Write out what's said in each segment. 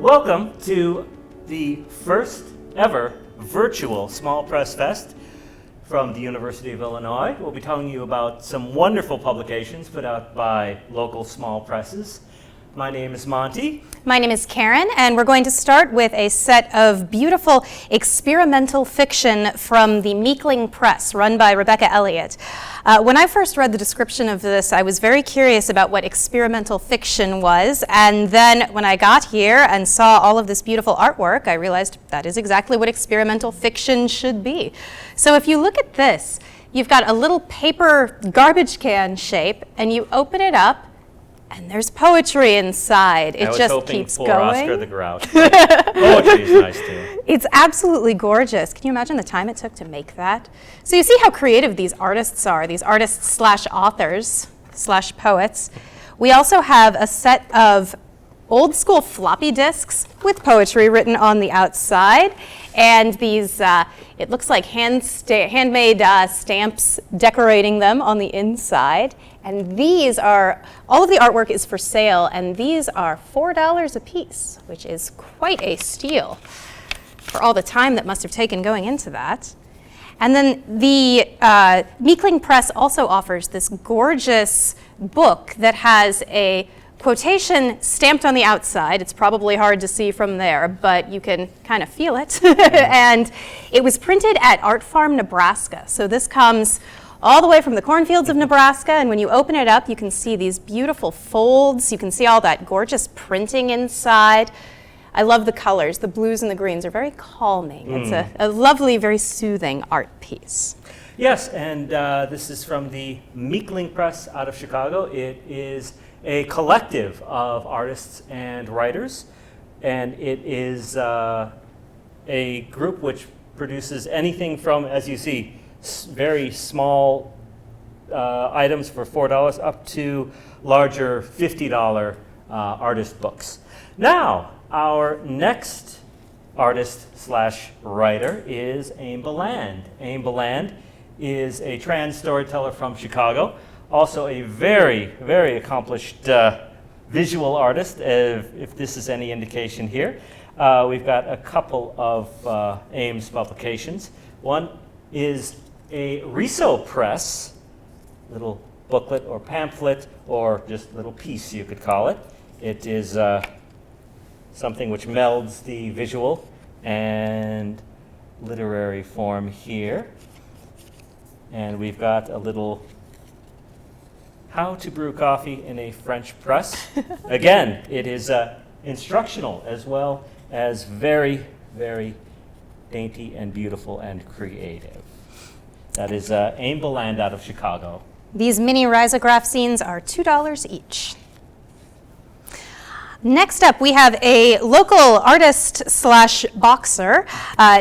Welcome to the first ever virtual Small Press Fest from the University of Illinois. We'll be telling you about some wonderful publications put out by local small presses. My name is Monty. My name is Karen, and we're going to start with a set of beautiful experimental fiction from the Meekling Press, run by Rebecca Elliott. When I first read the description of this, I was very curious about what experimental fiction was, and then when I got here and saw all of this beautiful artwork, I realized that is exactly what experimental fiction should be. So if you look at this, you've got a little paper garbage can shape, and you open it up, and there's poetry inside. It just keeps going. Oscar the Grouch. Poetry is nice too. It's absolutely gorgeous. Can you imagine the time it took to make that? So you see how creative these artists are, these artists slash authors slash poets. We also have a set of old school floppy disks with poetry written on the outside, and these, it looks like handmade stamps decorating them on the inside. And these are, all of the artwork is for sale, and these are $4 a piece, which is quite a steal for all the time that must have taken going into that. And then the Meekling Press also offers this gorgeous book that has a quotation stamped on the outside. It's probably hard to see from there, but you can kind of feel it. And it was printed at Art Farm, Nebraska. So this comes all the way from the cornfields of Nebraska, and when you open it up, you can see these beautiful folds. You can see all that gorgeous printing inside. I love the colors. The blues and the greens are very calming. It's a lovely, very soothing art piece. Yes, and this is from the Meekling Press out of Chicago. It is a collective of artists and writers, and it is a group which produces anything from, as you see, very small items for $4 up to larger $50 artist books. Now, our next artist slash writer is Aim Beland. Aim Beland is a trans storyteller from Chicago, also a very, very accomplished visual artist, if this is any indication here. We've got a couple of Aim's publications. One is a Riso press, little booklet or pamphlet or just little piece you could call it. It is something which melds the visual and literary form here. And we've got a little How to Brew Coffee in a French Press. Again, it is instructional as well as very, very dainty and beautiful and creative. That is Aim Beland out of Chicago. These mini risograph scenes are $2 each. Next up, we have a local artist slash boxer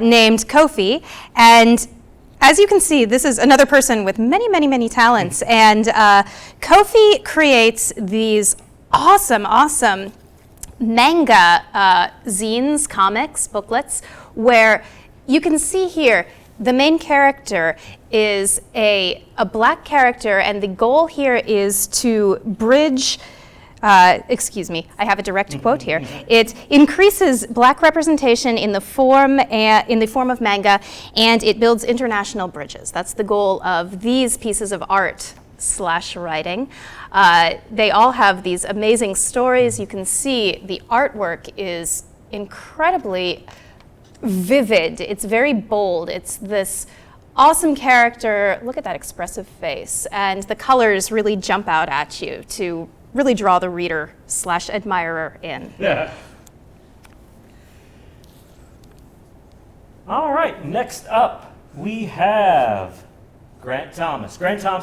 named Kofi. And as you can see, this is another person with many, many, many talents. And Kofi creates these awesome, awesome manga zines, comics, booklets, where you can see here the main character is a black character, and the goal here is to bridge, excuse me, I have a direct quote here. It increases black representation in the form of manga, and it builds international bridges. That's the goal of these pieces of art slash writing. They all have these amazing stories. You can see the artwork is incredibly vivid. It's very bold. It's this awesome character. Look at that expressive face. And the colors really jump out at you to really draw the reader slash admirer in. Yeah. All right, next up we have Grant Thomas. Grant Thomas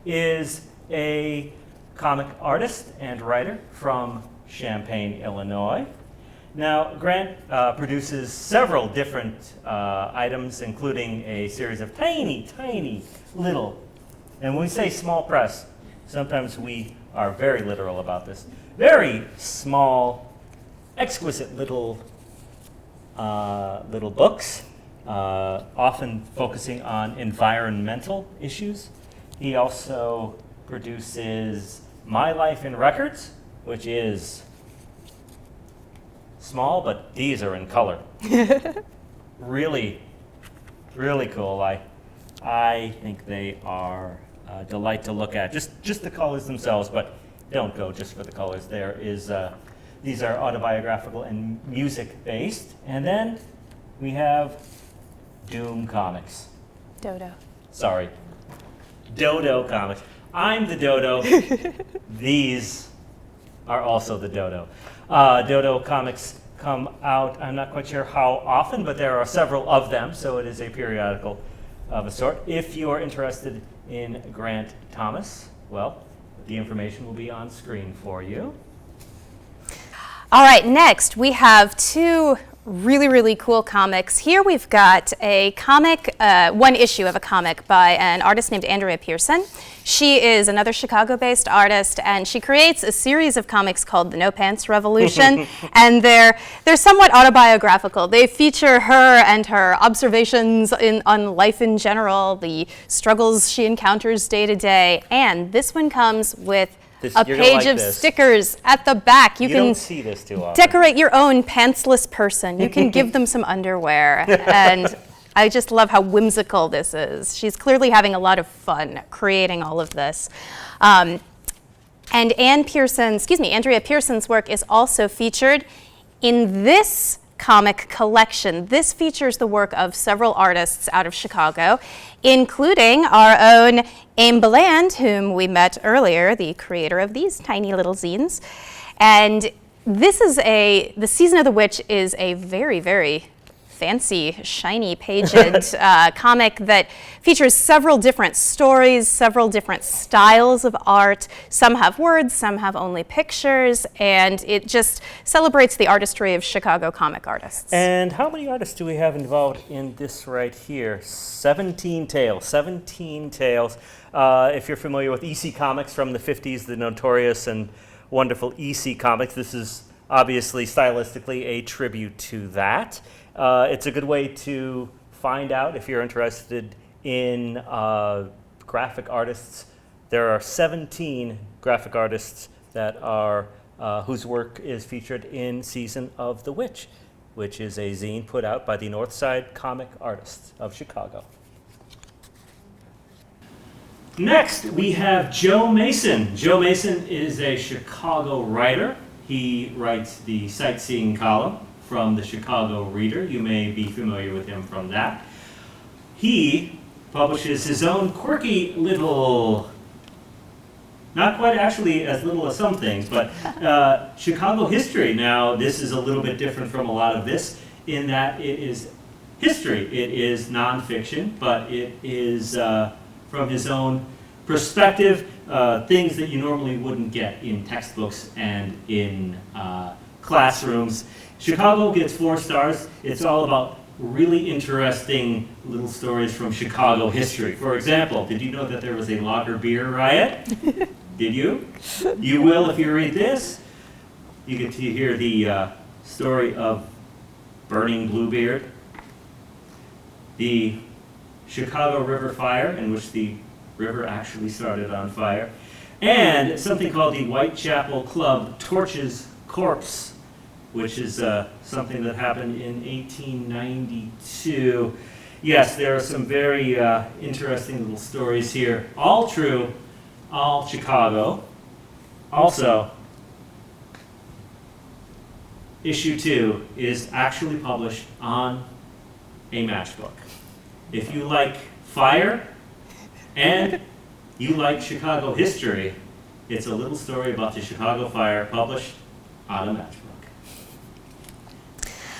is a comic artist and writer from Champaign, Illinois. Now, Grant produces several different items, including a series of tiny, tiny little, and when we say small press, sometimes we are very literal about this, very small, exquisite little books, often focusing on environmental issues. He also produces My Life in Records, which is small, but these are in color. Really, really cool. I think they are a delight to look at. Just the colors themselves, but don't go just for the colors. These are autobiographical and music-based. And then we have Doom Comics. Dodo. Sorry. Dodo Comics. I'm the Dodo. These are also the Dodo. Dodo Comics come out, I'm not quite sure how often, but there are several of them, so it is a periodical of a sort. If you are interested in Grant Thomas, well, the information will be on screen for you. All right, next we have two really, really cool comics. Here we've got a comic, one issue of a comic by an artist named Andrea Pearson. She is another Chicago-based artist, and she creates a series of comics called the No Pants Revolution, and they're somewhat autobiographical. They feature her and her observations on life in general, the struggles she encounters day to day, and this one comes with a page of stickers at the back. You can don't see this too often. Decorate your own pantsless person. You can give them some underwear. And I just love how whimsical this is. She's clearly having a lot of fun creating all of this. And Andrea Pearson's work is also featured in this comic collection. This features the work of several artists out of Chicago, including our own Aim Beland, whom we met earlier, the creator of these tiny little zines. And this is the Season of the Witch is a very, very fancy, shiny paged comic that features several different stories, several different styles of art. Some have words, some have only pictures, and it just celebrates the artistry of Chicago comic artists. And how many artists do we have involved in this right here? 17 tales. 17 tales. If you're familiar with EC Comics from the 50s, the notorious and wonderful EC Comics, this is obviously stylistically a tribute to that. It's a good way to find out if you're interested in graphic artists. There are 17 graphic artists that are whose work is featured in Season of the Witch, which is a zine put out by the Northside Comic Artists of Chicago. Next, we have Joe Mason. Joe Mason is a Chicago writer. He writes the sightseeing column from the Chicago Reader. You may be familiar with him from that. He publishes his own quirky little, not quite actually as little as some things, but Chicago history. Now, this is a little bit different from a lot of this in that it is history. It is nonfiction, but it is from his own perspective, things that you normally wouldn't get in textbooks and in classrooms. Chicago gets 4 stars. It's all about really interesting little stories from Chicago history. For example, did you know that there was a lager beer riot? Did you? You will if you read this. You get to hear the story of Burning Bluebeard, the Chicago River fire, in which the river actually started on fire, and something called the Whitechapel Club Torches Corpse, which is something that happened in 1892. Yes, there are some very interesting little stories here. All true, all Chicago. Also, issue 2 is actually published on a matchbook. If you like fire and you like Chicago history, it's a little story about the Chicago fire published on a matchbook.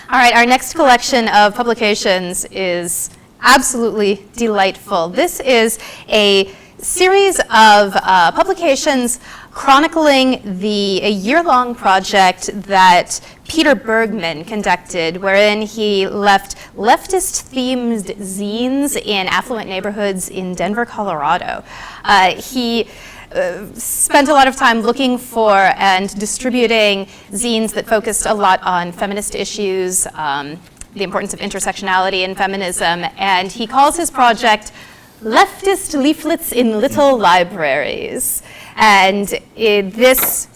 All right, our next collection of publications is absolutely delightful. This is a series of publications chronicling a year-long project that Peter Bergman conducted, wherein he left leftist-themed zines in affluent neighborhoods in Denver, Colorado. He spent a lot of time looking for and distributing zines that focused a lot on feminist issues, the importance of intersectionality and feminism, and he calls his project Leftist Leaflets in Little Libraries. And this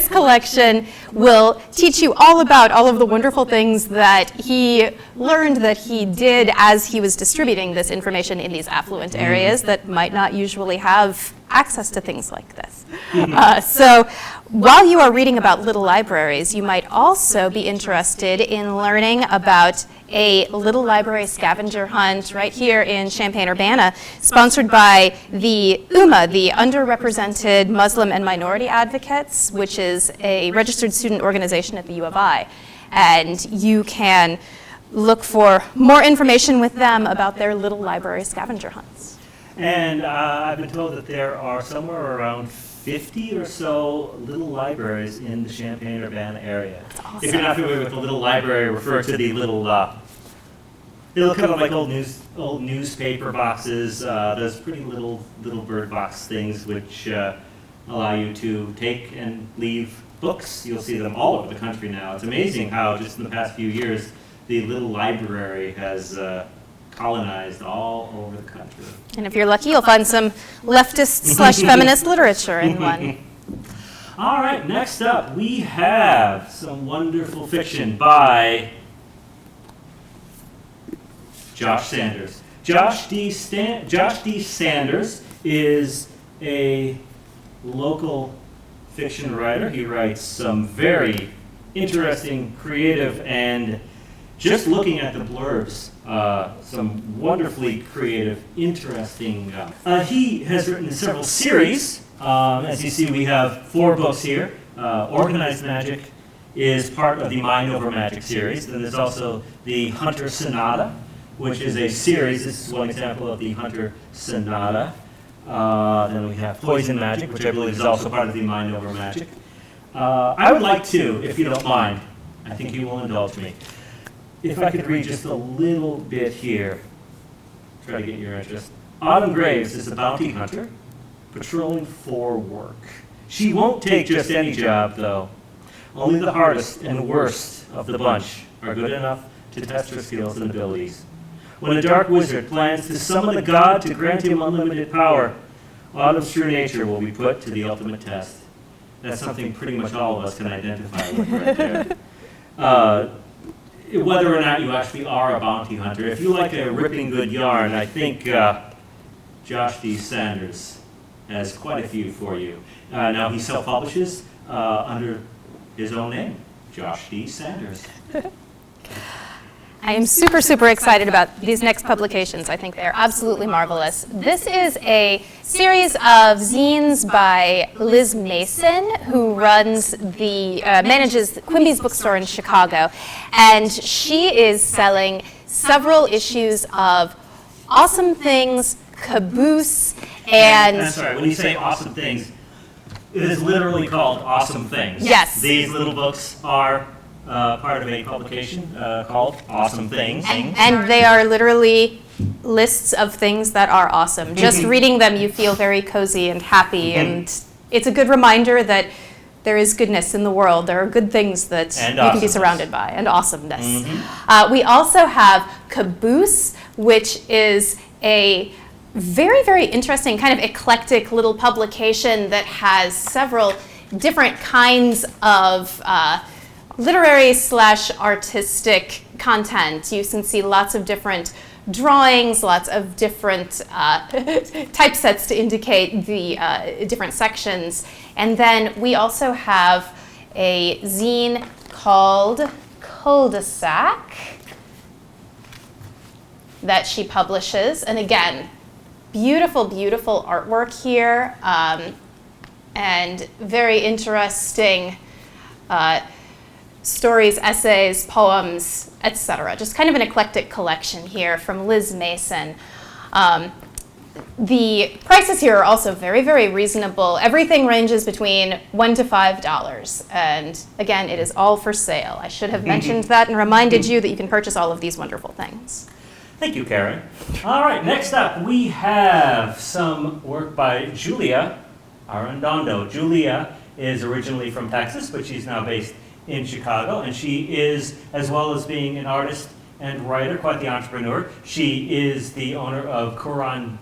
collection will teach you all about all of the wonderful things that he learned that he did as he was distributing this information in these affluent areas that might not usually have access to things like this. So while you are reading about little libraries, you might also be interested in learning about a little library scavenger hunt right here in Champaign-Urbana, sponsored by the UMA, the Underrepresented Muslim and Minority Advocates, which is a registered student organization at the U of I. And you can look for more information with them about their little library scavenger hunts. And I've been told that there are somewhere around 50 or so little libraries in the Champaign-Urbana area. That's awesome. If you're not familiar with the little library, refer to the little, they look kind of like old newspaper boxes. Those pretty little bird box things which allow you to take and leave books. You'll see them all over the country now. It's amazing how just in the past few years the little library has colonized all over the country. And if you're lucky, you'll find some leftist/feminist literature in one. All right, next up we have some wonderful fiction by Josh Sanders. Josh D. Sanders is a local fiction writer. He writes some very interesting, creative, and just looking at the blurbs, some wonderfully creative, interesting. He has written several series. As you see, we have 4 books here. Organized Magic is part of the Mind Over Magic series. Then there's also the Hunter Sonata, which is a series. This is one example of the Hunter Sonata. Then we have Poison Magic, which I believe is also part of the Mind Over Magic. I would like to, if you don't mind, I think you will indulge me, if I could read just a little bit here, try to get your interest. Autumn Graves is a bounty hunter patrolling for work. She won't take just any job, though. Only the hardest and worst of the bunch are good enough to test her skills and abilities. When a dark wizard plans to summon a god to grant him unlimited power, Autumn's true nature will be put to the ultimate test. That's something pretty much all of us can identify with right there. Whether or not you actually are a bounty hunter, if you like a ripping good yarn, I think Josh D. Sanders has quite a few for you. Now he self-publishes under his own name, Josh D. Sanders. I am super, super excited about these next publications. I think they're absolutely marvelous. This is a series of zines by Liz Mason, who manages Quimby's bookstore in Chicago. And she is selling several issues of Awesome Things, Caboose, and... I'm sorry, when you say Awesome Things, it is literally called Awesome Things. Yes. These little books are part of a publication called Awesome Things. And they are literally lists of things that are awesome. Just reading them, you feel very cozy and happy, and it's a good reminder that there is goodness in the world. There are good things that you can be surrounded by, and awesomeness. We also have Caboose, which is a very, very interesting, kind of eclectic little publication that has several different kinds of literary/artistic content. You can see lots of different drawings, lots of different typesets to indicate the different sections. And then we also have a zine called Cul-de-sac that she publishes. And again, beautiful, beautiful artwork here, and very interesting stories, essays, poems, etc. Just kind of an eclectic collection here from Liz Mason. The prices here are also very, very reasonable. Everything ranges between $1 to $5. And again, it is all for sale. I should have mentioned that and reminded you that you can purchase all of these wonderful things. Thank you, Karen. All right, next up we have some work by Julia Arredondo. Julia is originally from Texas, but she's now based in Chicago, and she is, as well as being an artist and writer, quite the entrepreneur. She is the owner of Curandera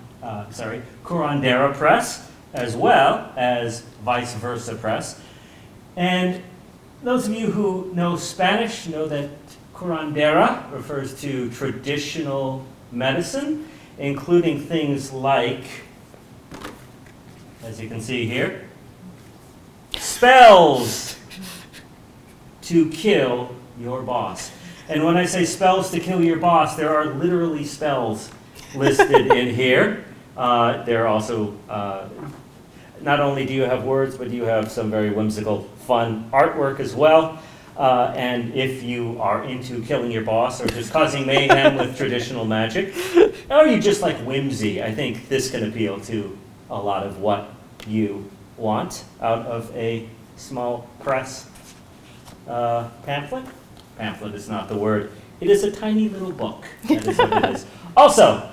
Press, as well as Vice Versa Press. And those of you who know Spanish know that curandera refers to traditional medicine, including things like, as you can see here, spells to kill your boss. And when I say spells to kill your boss, there are literally spells listed in here. There are also, not only do you have words, but you have some very whimsical, fun artwork as well. And if you are into killing your boss or just causing mayhem with traditional magic, or you just like whimsy, I think this can appeal to a lot of what you want out of a small press pamphlet. Pamphlet is not the word. It is a tiny little book. That is what it is. Also,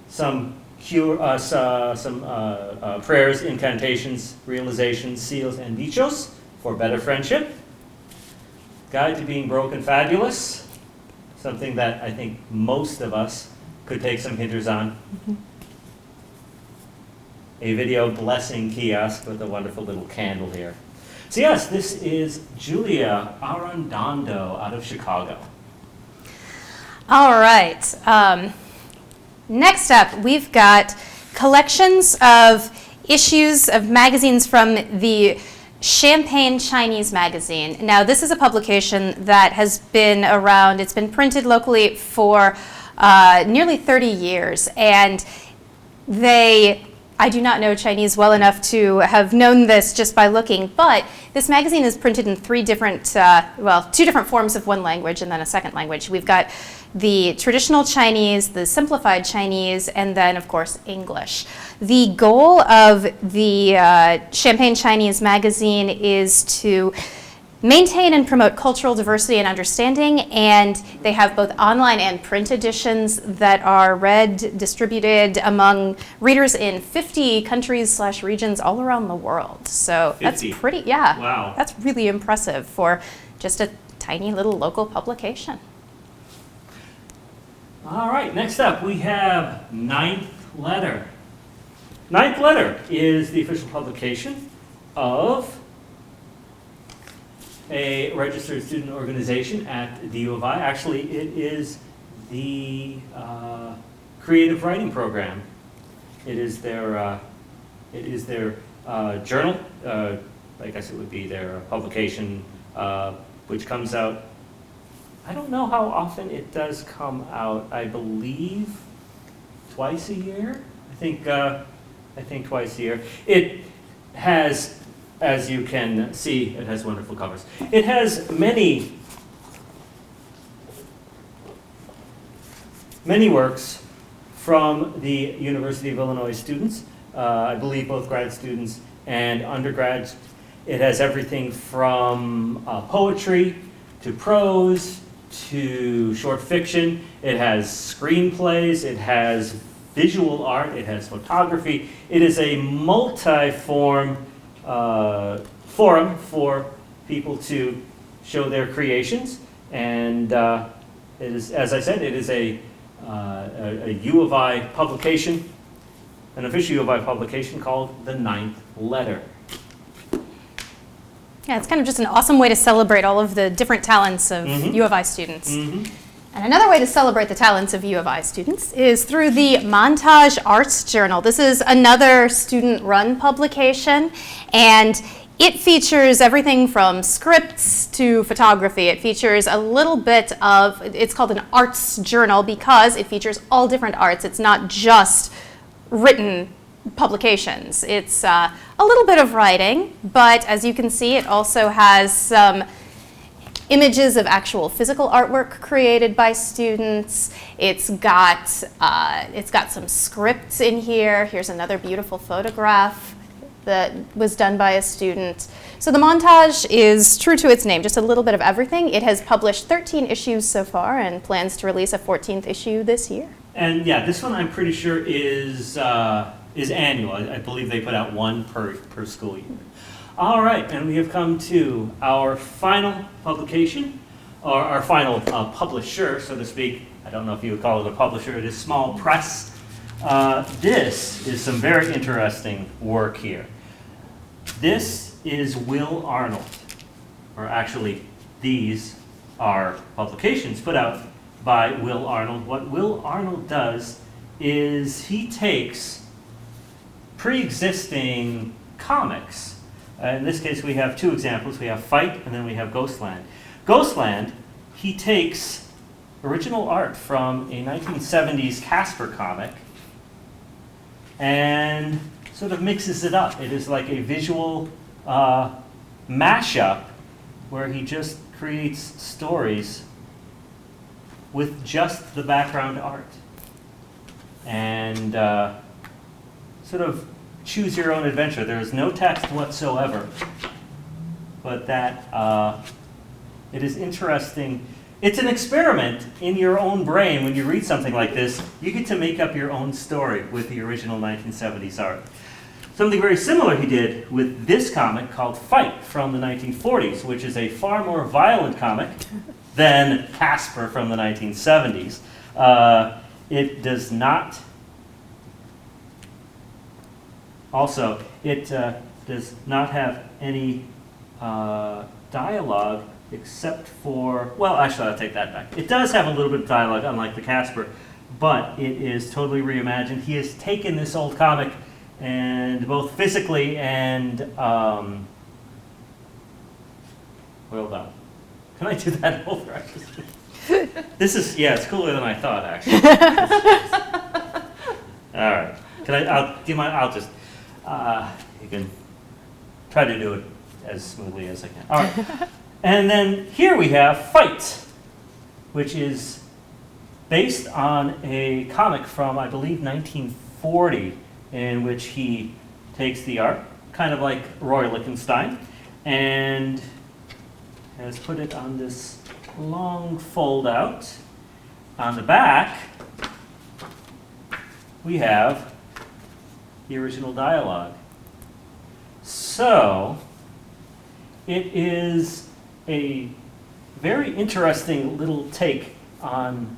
some prayers, incantations, realizations, seals, and dichos for better friendship. Guide to being broke and fabulous. Something that I think most of us could take some hinters on. Mm-hmm. A video blessing kiosk with a wonderful little candle here. So yes, this is Julia Arredondo out of Chicago. All right. Next up, we've got collections of issues of magazines from the Champagne Chinese magazine. Now, this is a publication that has been around. It's been printed locally for nearly 30 years, and I do not know Chinese well enough to have known this just by looking, but this magazine is printed in two different forms of one language and then a second language. We've got the traditional Chinese, the simplified Chinese, and then, of course, English. The goal of the Champagne Chinese magazine is to maintain and promote cultural diversity and understanding, and they have both online and print editions that are read, distributed among readers in 50 countries/regions all around the world. So 50. That's pretty, yeah. Wow. That's really impressive for just a tiny little local publication. All right, next up we have Ninth Letter. Ninth Letter is the official publication of a registered student organization at the U of I. Actually, it is the creative writing program. It is their journal. I guess it would be their publication, which comes out. I don't know how often it does come out. I believe twice a year. I think twice a year. It has, as you can see, it has wonderful covers. It has many works from the University of Illinois students. I believe both grad students and undergrads. It has everything from poetry to prose to short fiction. It has screenplays. It has visual art. It has photography. It is a multi-form forum for people to show their creations, and it is, as I said, it is a U of I publication, an official U of I publication called The Ninth Letter. Yeah, it's kind of just an awesome way to celebrate all of the different talents of U of I students. Mm-hmm. And another way to celebrate the talents of U of I students is through the Montage Arts Journal. This is another student-run publication, and it features everything from scripts to photography. It features a little bit of, it's called an arts journal because it features all different arts. It's not just written publications. It's a little bit of writing, but as you can see, it also has some images of actual physical artwork created by students. It's got some scripts in here. Here's another beautiful photograph that was done by a student. So the montage is true to its name, just a little bit of everything. It has published 13 issues so far and plans to release a 14th issue this year. And yeah, this one I'm pretty sure is annual. I believe they put out one per school year. All right, and we have come to our final publication, or our final publisher, so to speak. I don't know if you would call it a publisher. It is Small Press. This is some very interesting work here. This is Will Arnold, or actually, these are publications put out by Will Arnold. What Will Arnold does is he takes pre-existing comics. In this case, we have two examples. We have Fight, and then we have Ghostland. Ghostland, he takes original art from a 1970s Casper comic and sort of mixes it up. It is like a visual mashup where he just creates stories with just the background art. And sort of choose your own adventure. There is no text whatsoever, but that it is interesting. It's an experiment in your own brain. When you read something like this, you get to make up your own story with the original 1970s art. Something very similar he did with this comic called Fight from the 1940s, which is a far more violent comic than Casper from the 1970s. It does not, also, it does not have any dialogue except for, well, actually, I'll take that back. It does have a little bit of dialogue, unlike the Casper, but it is totally reimagined. He has taken this old comic and both physically and, well done. Can I do that over? This is, yeah, it's cooler than I thought, actually. All right. Can I, do you mind, I'll just, you can try to do it as smoothly as I can. All right. And then here we have Fight, which is based on a comic from, I believe, 1940, in which he takes the art, kind of like Roy Lichtenstein, and has put it on this long fold out. On the back, we have the original dialogue. So, it is a very interesting little take on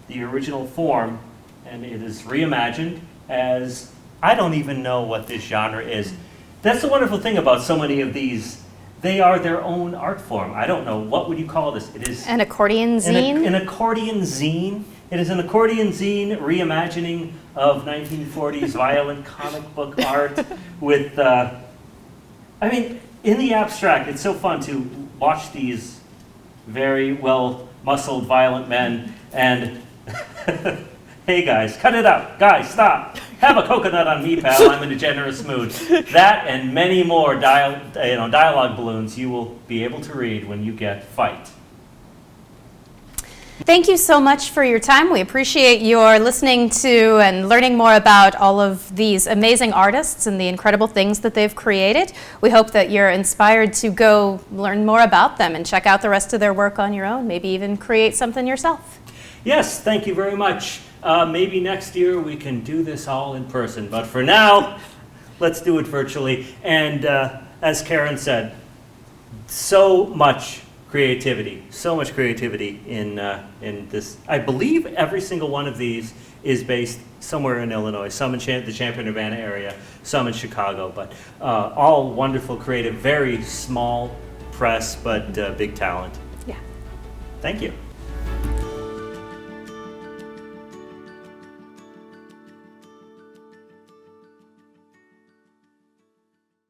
the original form, and it is reimagined as, I don't even know what this genre is. That's the wonderful thing about so many of these. They are their own art form. I don't know, what would you call this? It is An accordion zine? An accordion zine. It is an accordion zine reimagining of 1940s violent comic book art with, I mean, in the abstract, it's so fun to watch these very well-muscled, violent men and, hey guys, cut it out. Guys, stop. Have a coconut on me, pal. I'm in a generous mood. That and many more dialogue balloons you will be able to read when you get Fight. Thank you so much for your time. We appreciate your listening to and learning more about all of these amazing artists and the incredible things that they've created. We hope that you're inspired to go learn more about them and check out the rest of their work on your own, maybe even create something yourself. Yes, thank you very much. Maybe next year we can do this all in person, but for now, let's do it virtually. And as Karen said, so much creativity in this. I believe every single one of these is based somewhere in Illinois, some in the Champaign-Urbana area, some in Chicago, but all wonderful, creative, very small press, but big talent. Yeah. Thank you.